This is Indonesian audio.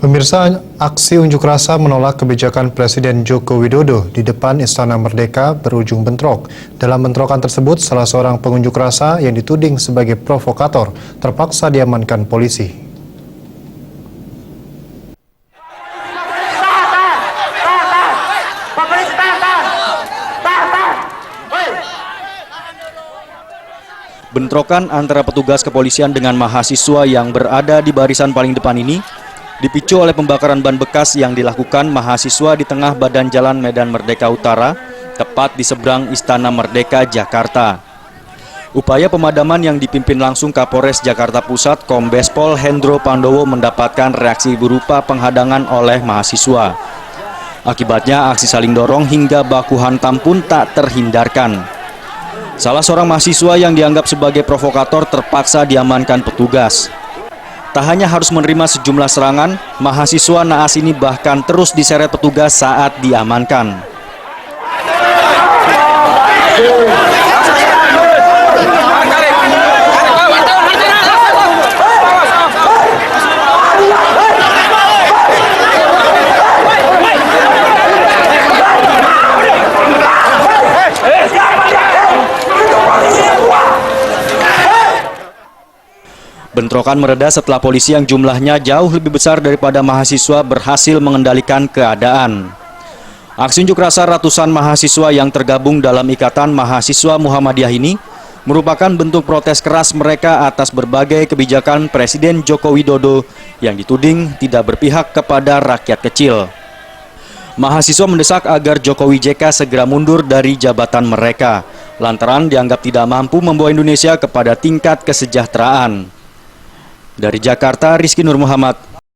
Pemirsa, aksi unjuk rasa menolak kebijakan Presiden Joko Widodo di depan Istana Merdeka berujung bentrok. Dalam bentrokan tersebut, salah seorang pengunjuk rasa yang dituding sebagai provokator terpaksa diamankan polisi. Bentrokan antara petugas kepolisian dengan mahasiswa yang berada di barisan paling depan ini dipicu oleh pembakaran ban bekas yang dilakukan mahasiswa di tengah badan jalan Medan Merdeka Utara, tepat di seberang Istana Merdeka, Jakarta. Upaya pemadaman yang dipimpin langsung Kapolres Jakarta Pusat, Kombes Pol Hendro Pandowo mendapatkan reaksi berupa penghadangan oleh mahasiswa. Akibatnya aksi saling dorong hingga baku hantam pun tak terhindarkan. Salah seorang mahasiswa yang dianggap sebagai provokator terpaksa diamankan petugas. Tak hanya harus menerima sejumlah serangan, mahasiswa naas ini bahkan terus diseret petugas saat diamankan. Bentrokan mereda setelah polisi yang jumlahnya jauh lebih besar daripada mahasiswa berhasil mengendalikan keadaan. Aksi unjuk rasa ratusan mahasiswa yang tergabung dalam Ikatan Mahasiswa Muhammadiyah ini merupakan bentuk protes keras mereka atas berbagai kebijakan Presiden Joko Widodo yang dituding tidak berpihak kepada rakyat kecil. Mahasiswa mendesak agar Jokowi JK segera mundur dari jabatan mereka, lantaran dianggap tidak mampu membawa Indonesia kepada tingkat kesejahteraan. Dari Jakarta, Rizky Nur Muhammad,